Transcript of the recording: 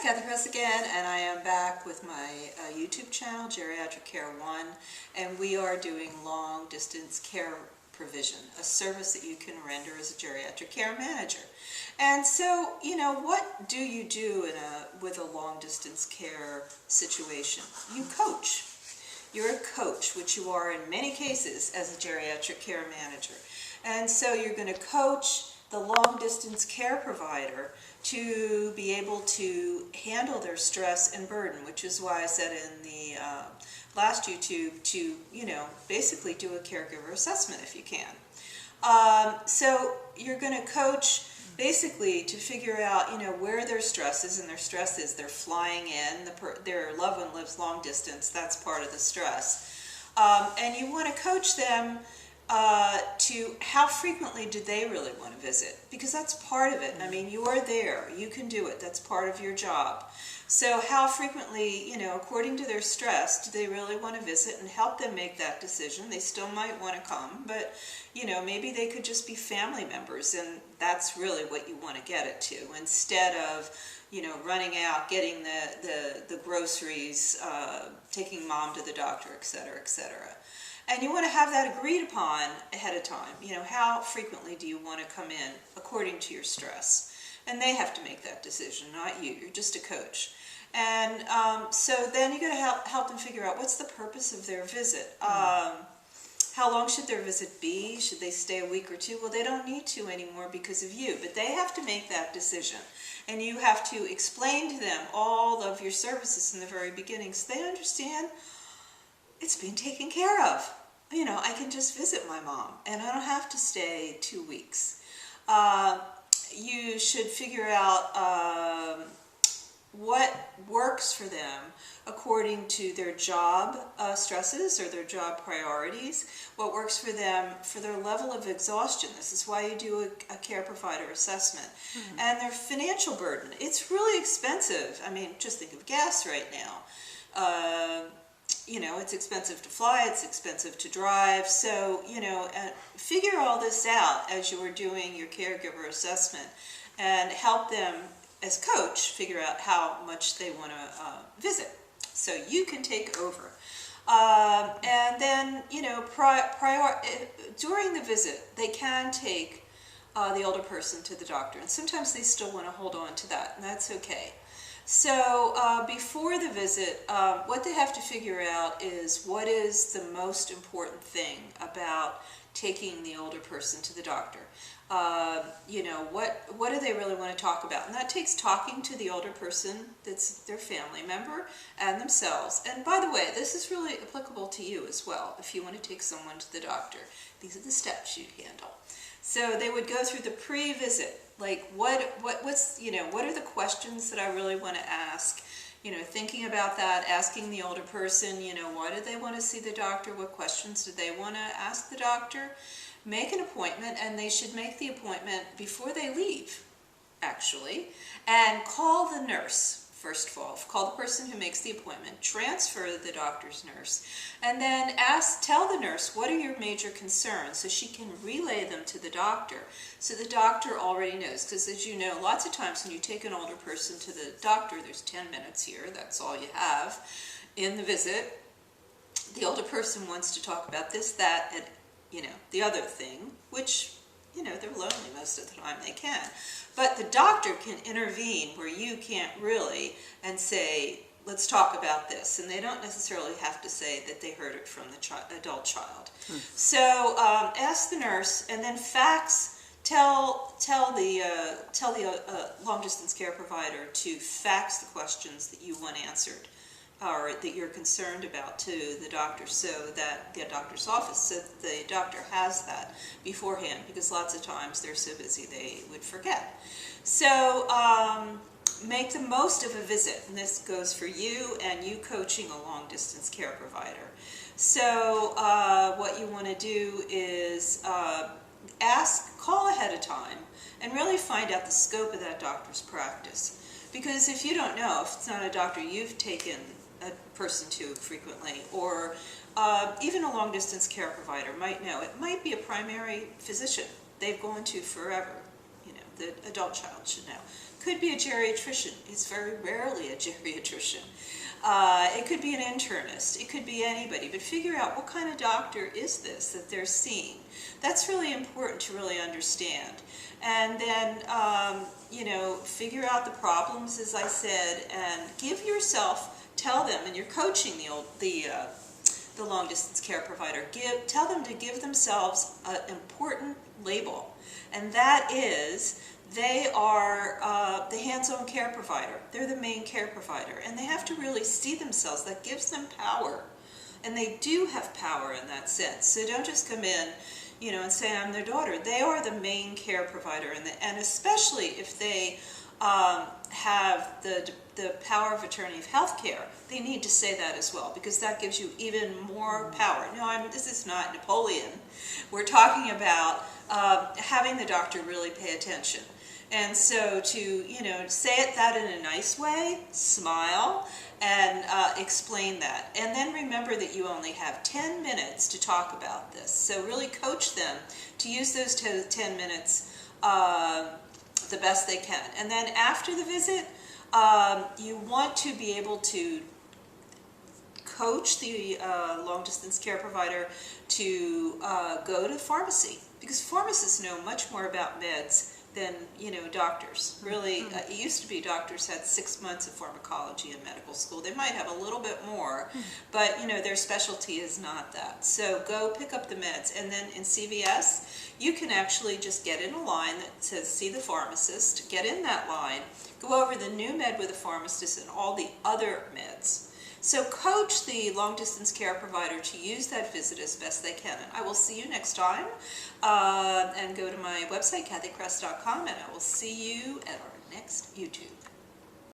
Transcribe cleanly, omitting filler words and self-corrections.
Kathy Press again, and I am back with my YouTube channel, Geriatric Care 1, and we are doing long distance care provision, a service that you can render as a geriatric care manager. And so, what do you do with a long distance care situation? You coach. You're a coach, which you are in many cases as a geriatric care manager. And so you're going to coach the long distance care provider to be able to handle their stress and burden, which is why I said in the last YouTube to, basically do a caregiver assessment if you can. So you're going to coach basically to figure out, where their stress is, and their stress is they're flying in, their loved one lives long distance, that's part of the stress. And you want to coach them to how frequently do they really want to visit, because that's part of it. I mean, you are there, you can do it, that's part of your job. So how frequently, according to their stress, do they really want to visit, and help them make that decision. They still might want to come, but maybe they could just be family members, and that's really what you want to get it to, instead of running out, getting the groceries, taking mom to the doctor, etc., etc. And you want to have that agreed upon ahead of time. How frequently do you want to come in according to your stress? And they have to make that decision, not you. You're just a coach. And so then you got to help them figure out what's the purpose of their visit. How long should their visit be? Should they stay a week or two? Well, they don't need to anymore because of you, but they have to make that decision. And you have to explain to them all of your services in the very beginning so they understand it's being taken care of. I can just visit my mom and I don't have to stay 2 weeks. You should figure out what works for them according to their job stresses or their job priorities, what works for them for their level of exhaustion. This is why you do a care provider assessment. And their financial burden. It's really expensive. I mean, just think of gas right now. It's expensive to fly, it's expensive to drive, so, figure all this out as you're doing your caregiver assessment, and help them, as coach, figure out how much they want to visit, so you can take over. And then, during the visit, they can take the older person to the doctor, and sometimes they still want to hold on to that, and that's okay. So before the visit, what they have to figure out is what is the most important thing about taking the older person to the doctor. What do they really want to talk about? And that takes talking to the older person, that's their family member, and themselves. And by the way, this is really applicable to you as well, if you want to take someone to the doctor. These are the steps you'd handle. So they would go through the pre-visit, like what are the questions that I really want to ask? Thinking about that, asking the older person, why do they want to see the doctor? What questions do they want to ask the doctor? Make an appointment, and they should make the appointment before they leave, actually, and call the nurse. First of all, call the person who makes the appointment, transfer the doctor's nurse, and then tell the nurse what are your major concerns so she can relay them to the doctor. So the doctor already knows, because as you know, lots of times when you take an older person to the doctor, there's 10 minutes here, that's all you have in the visit. The older person wants to talk about this, that, and the other thing, which they're lonely most of the time, they can. But the doctor can intervene where you can't really, and say, let's talk about this. And they don't necessarily have to say that they heard it from the adult child. So ask the nurse, and then tell the long distance care provider to fax the questions that you want answered, or that you're concerned about, to the doctor, so that the doctor's office, so the doctor has that beforehand, because lots of times they're so busy they would forget. So make the most of a visit, and this goes for you and you coaching a long distance care provider. So what you want to do is call ahead of time and really find out the scope of that doctor's practice, because if you don't know, if it's not a doctor you've taken a person to frequently, or even a long distance care provider might know. It might be a primary physician they've gone to forever. The adult child should know. Could be a geriatrician. It's very rarely a geriatrician. It could be an internist. It could be anybody. But figure out what kind of doctor is this that they're seeing. That's really important to really understand. And then, you know, figure out the problems, as I said, and give yourself, tell them, and you're coaching the long distance care provider, tell them to give themselves an important label, and that is they are the hands-on care provider. They're the main care provider, and they have to really see themselves. That gives them power, and they do have power in that sense. So don't just come in, you know, and say, I'm their daughter. They are the main care provider, and especially if they have the power of attorney of healthcare, they need to say that as well, because that gives you even more power. No, this is not Napoleon. We're talking about having the doctor really pay attention. And so to, you know, say that in a nice way, smile, and explain that. And then remember that you only have 10 minutes to talk about this. So really coach them to use those 10 minutes the best they can. And then after the visit, you want to be able to coach the long-distance care provider to go to the pharmacy, because pharmacists know much more about meds than, you know, doctors. Really, it used to be doctors had 6 months of pharmacology in medical school. They might have a little bit more, but, you know, their specialty is not that. So go pick up the meds. And then in CVS, you can actually just get in a line that says see the pharmacist, get in that line, go over the new med with the pharmacist and all the other meds. So coach the long-distance care provider to use that visit as best they can. And I will see you next time. And go to my website, kathykress.com, and I will see you at our next YouTube.